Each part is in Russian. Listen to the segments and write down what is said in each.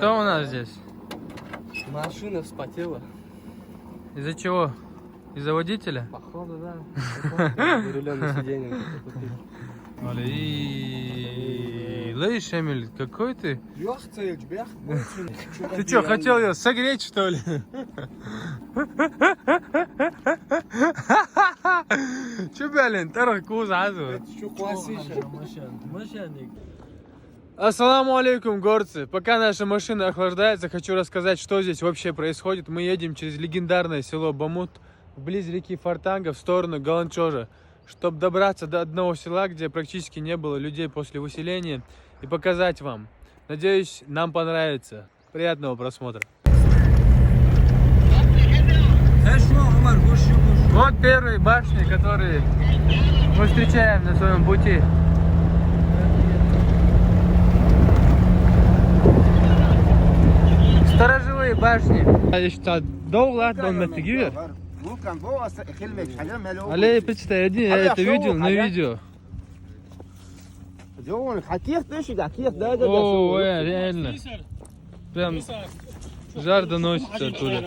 Что у нас здесь? Машина вспотела. Из-за чего? Из-за водителя? Походу, да. Рулёный сиденье. Лейш, Эмиль, какой ты? Ты что, хотел ее согреть, что ли? Че, блин, таракуз, азу. Ассаламу алейкум, горцы. Пока наша машина охлаждается, хочу рассказать, что здесь вообще происходит. Мы едем через легендарное село Бамут, вблизи реки Фортанга, в сторону Галанчожа, чтобы добраться до одного села, где практически не было людей после выселения, и показать вам. Надеюсь, нам понравится. Приятного просмотра. Вот первые башни, которые мы встречаем на своем пути. Сторожевые башни. Але один, я это видел на видео. О, реально. Прям жар доносится оттуда.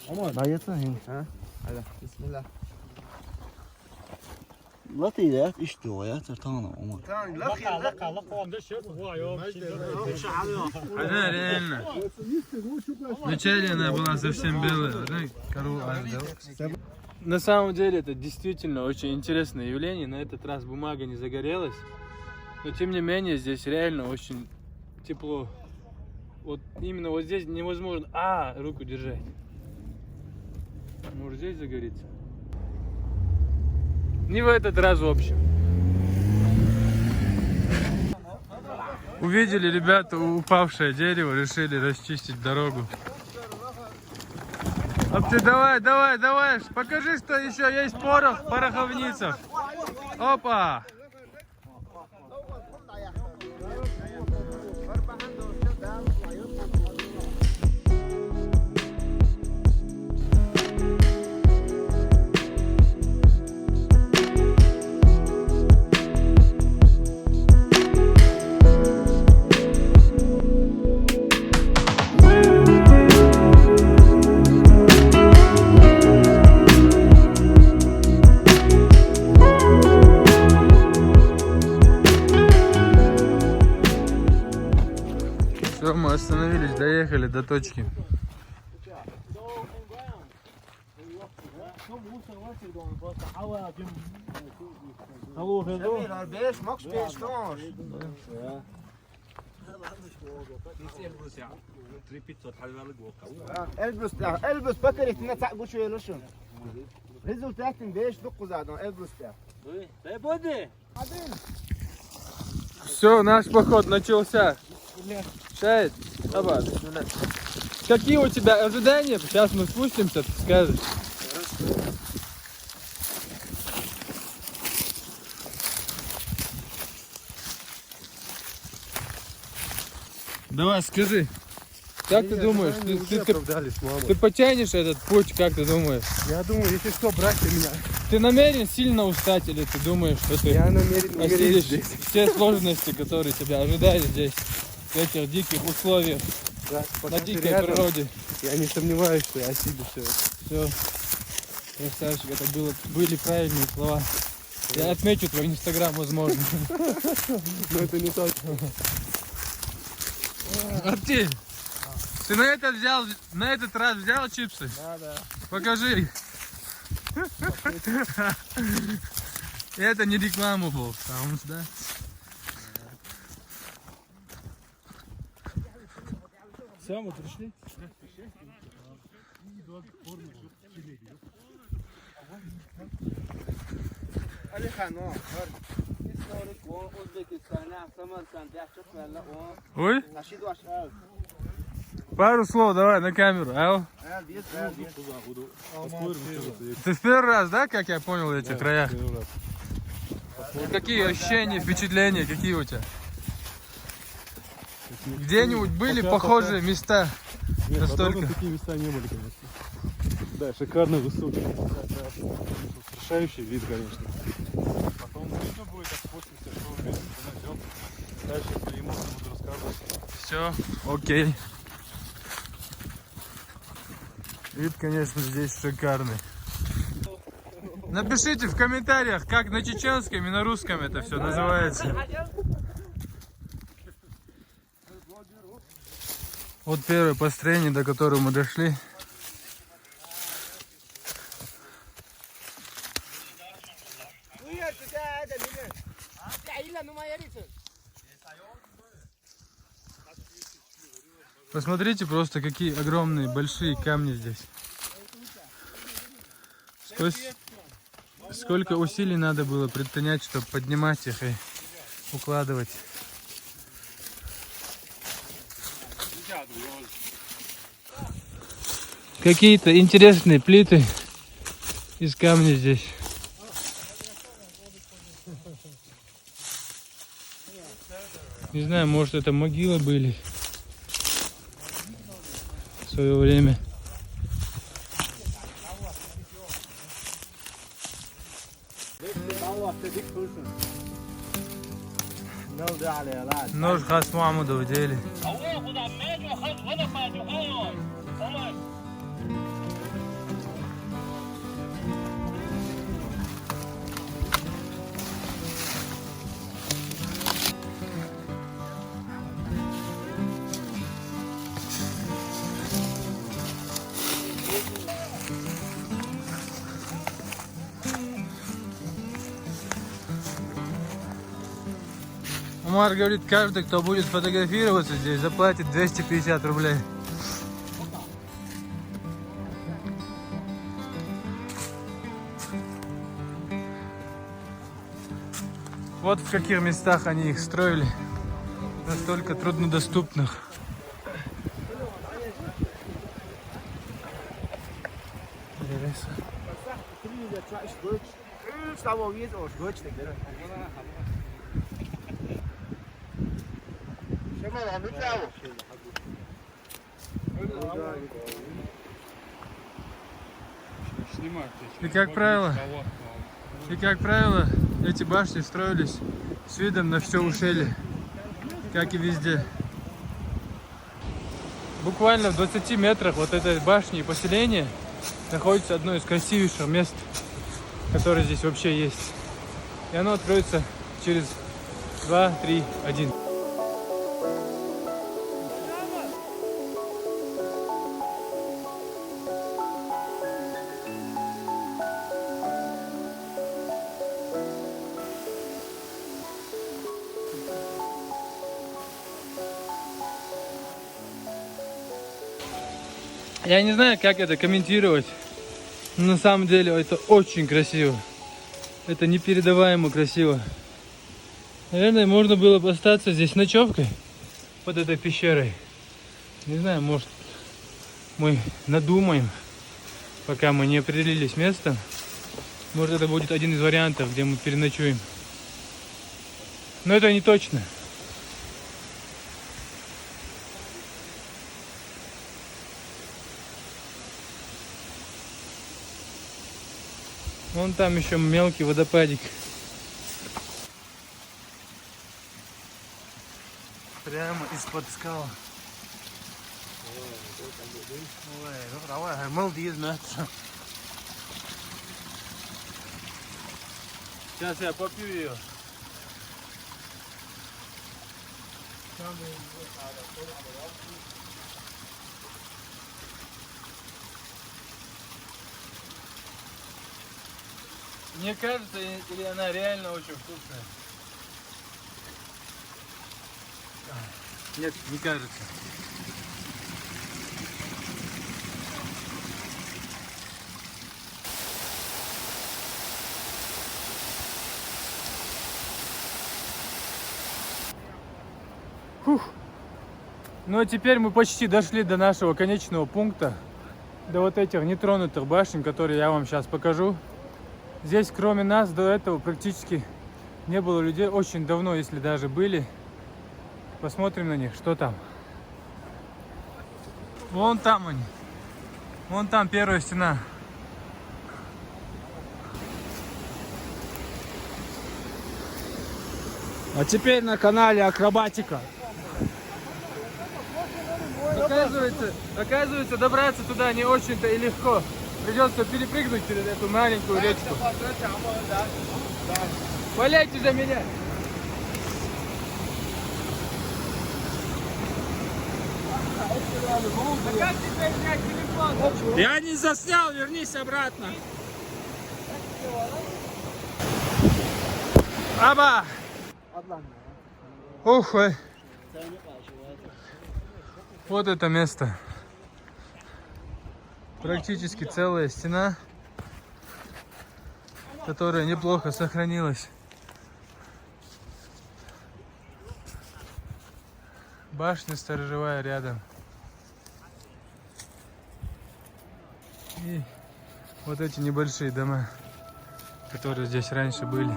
Да. لطيف اشتوى ترتانا عمر Реально. Вначале она была совсем белая. На самом деле это действительно очень интересное явление. На этот раз бумага не загорелась. Но тем не менее здесь реально очень тепло. Вот именно вот здесь невозможно. Руку держать. Может здесь загорится. Не в этот раз в общем. Увидели ребята упавшее дерево, решили расчистить дорогу. Ты давай, покажи, что еще есть порох в пороховницах. Опа! Все, мы остановились, доехали до точки. البس بكري تنتع شويه لشون نزل تحت بيش دق زادون البس Все, наш поход начался. Шайд, какие у тебя ожидания? Сейчас мы спустимся, ты скажешь. Давай, скажи, как ты думаешь, ты потянешь этот путь, как ты думаешь? Я думаю, если что, брать меня. Ты намерен сильно устать или ты думаешь, что ты осилишь все сложности, которые тебя ожидают здесь, в этих диких условиях, на дикой природе? Я не сомневаюсь, что я осилю все это. Все, красавчик, это были правильные слова. Я отмечу твой инстаграм, возможно. Но это не точно. Артиль, ты на этот раз взял чипсы? Да. Покажи. Это не реклама был, да? Все, мы пришли. Ой? Пару слов давай на камеру. Ты в первый раз, да, как я понял, эти края? Какие ощущения, впечатления, какие у тебя? Где-нибудь были похожие места? Нет, Настолько. такие места не были, конечно. Да, шикарно высокий. Устрашающий вид, конечно. Потом видно будет, как спустимся, что мы вместе найдем. Дальше по ему буду рассказывать. Все, окей. Вид, конечно, здесь шикарный. Напишите в комментариях, как на чеченском и на русском это все называется. Вот первое построение, до которого мы дошли. Посмотрите просто, какие огромные, большие камни здесь. Сколько усилий надо было предпринять, чтобы поднимать их и укладывать. Какие-то интересные плиты из камня здесь. Не знаю, может это могилы были в свое время. Нож Хас Мамуда в деле. Умар говорит, каждый, кто будет фотографироваться здесь, заплатит 250 рублей. Вот в каких местах они их строили, настолько труднодоступных. И как правило, эти башни строились с видом на все ущелье, как и везде. Буквально в 20 метрах вот этой башни и поселения находится одно из красивейших мест, которое здесь вообще есть. И оно откроется через 2, 3, 1. Я не знаю, как это комментировать, но на самом деле это очень красиво. Это непередаваемо красиво. Наверное, можно было бы остаться здесь ночевкой под этой пещерой. Не знаю, может мы надумаем, пока мы не определились местом. Может, это будет один из вариантов, где мы переночуем. Но это не точно. Вон там еще мелкий водопадик. Прямо из-под скал. Сейчас я попью ее. Мне кажется, или она реально очень вкусная? Нет, не кажется. Фух. Ну а теперь мы почти дошли до нашего конечного пункта. До вот этих нетронутых башен, которые я вам сейчас покажу. Здесь кроме нас до этого практически не было людей. Очень давно, если даже были. Посмотрим на них, что там. Вон там они. Вон там первая стена. А теперь на канале Акробатика. Оказывается, добраться туда не очень-то и легко. Придется перепрыгнуть через эту маленькую речку. Валяйте за меня! А как теперь снять телефон? Я не заснял, вернись обратно. Аба! Ух, ой. Вот это место. Практически целая стена, которая неплохо сохранилась. Башня сторожевая рядом. И вот эти небольшие дома, которые здесь раньше были.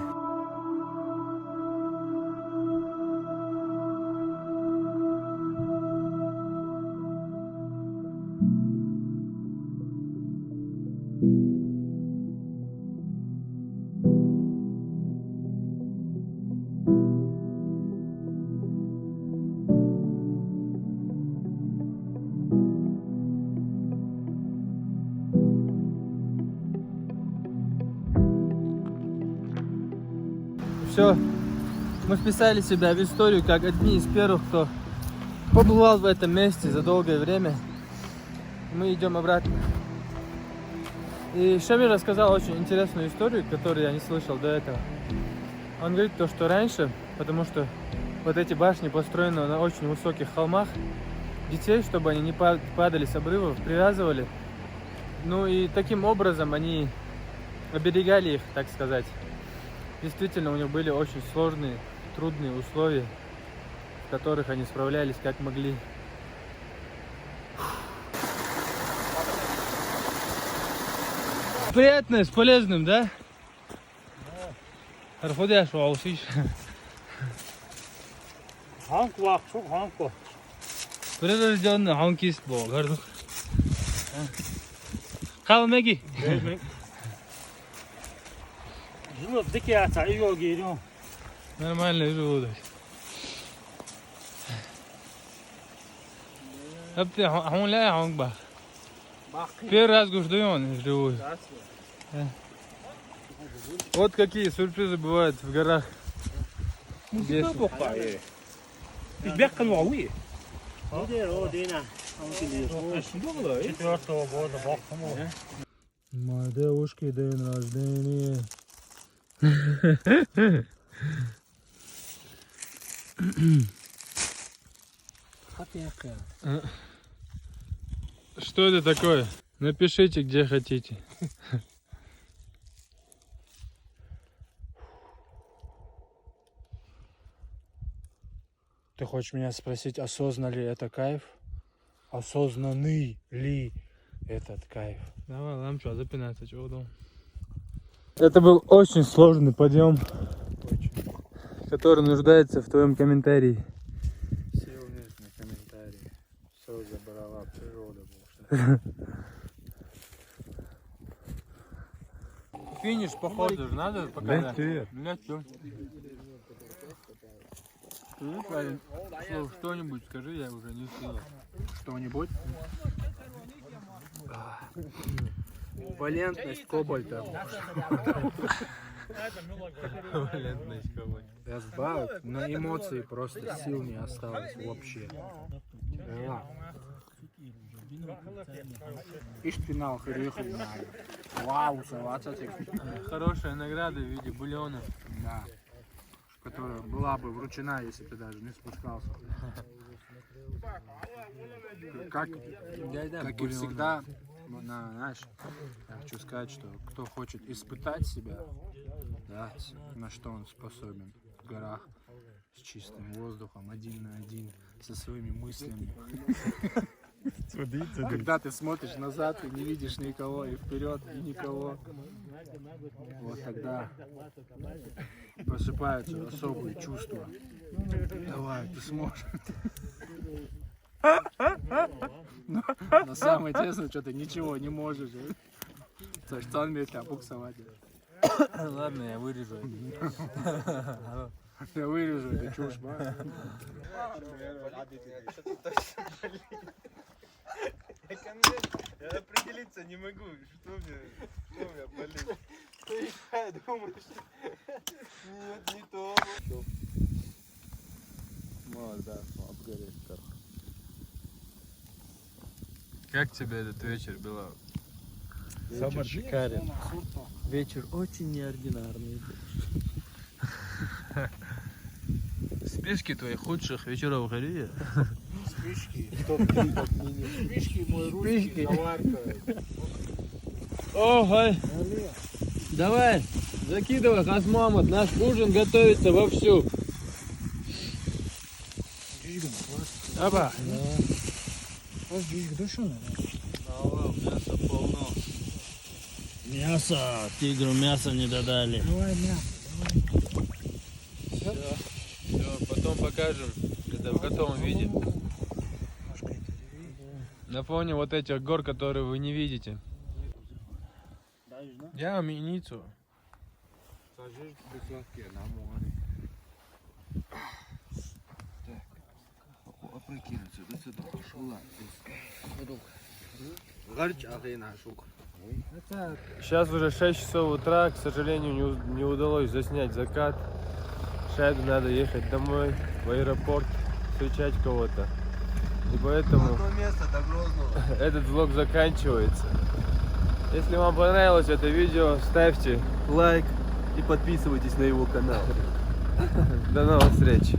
Все, мы вписали себя в историю как одни из первых, кто побывал в этом месте за долгое время. Мы идем обратно. И Шамиль рассказал очень интересную историю, которую я не слышал до этого. Он говорит то, что раньше, потому что вот эти башни построены на очень высоких холмах, детей, чтобы они не падали с обрывов, привязывали. Ну и таким образом они оберегали их, так сказать. Действительно, у них были очень сложные, трудные условия, в которых они справлялись как могли. Приятно, с полезным, да? Арходяш, ваусиш. Ханква, çok ханква. Прирожденный ханкист был, гордух. Калмеги. Живу в дикий ата, и йоги идем. Нормально живут. Апте ханля ханкба. Первый раз гуждуем живут. Вот какие сюрпризы бывают в горах. Здесь. Ich ben kan wel weer. Четвертого года, бог помог. Моей девушки день рождения. Что это такое? Напишите, где хотите. Ты хочешь меня спросить, осознан ли это кайф? Осознанный ли этот кайф? Давай, нам что, запинаться, чего удобно. Это был очень сложный подъем, который нуждается в твоем комментарии. Сильный комментарий. Все забрала природа. Финиш походу же надо показать. Блять, все. Что-нибудь скажи, я уже не успел. Что-нибудь? Валентность кобальта. Валентность кого-нибудь. Разбавить, на эмоции просто сил не осталось вообще. Да. Ишь финал хрюхрю надо. Вау, салатик. Хорошая награда в виде бульона. Да. Которая была бы вручена, если ты даже не спускался. Как и всегда, знаешь, я хочу сказать, что кто хочет испытать себя, да, на что он способен в горах, с чистым воздухом, один на один, со своими мыслями. Когда ты смотришь назад, ты не видишь никого, и вперед, и никого. Вот тогда просыпаются особые чувства. Давай, ты сможешь. Но самое интересное, что ты ничего не можешь. То что он меня буксовать. Ладно, я вырежу. Я вырежу эту чушь, ба. Я определиться не могу, что у меня болит. Я думаю, что... Нет, не то. Молодец, обгорел. Как тебе этот вечер, Белав? Самый шикарен. Вечер очень неординарный. Спишки твоих худших вечеров в Галии? Спички мой русский заварка. О, гай. Давай, закидывай, Хасмамат, наш ужин готовится вовсю. Опа. Мясо полно. Мясо, тигру мясо не додали. Все, потом покажем это в готовом виде. На фоне вот этих гор, которые вы не видите. Я аминицу. Сажишь в высотке на море. Так. Опрокинуться до сюда. Шула. Гарч агина шук. Сейчас уже 6 часов утра, к сожалению, не удалось заснять закат. Шайду надо ехать домой, в аэропорт, встречать кого-то. И поэтому место до Грозного. этот влог заканчивается. Если вам понравилось это видео, ставьте лайк и подписывайтесь на его канал. До новых встреч!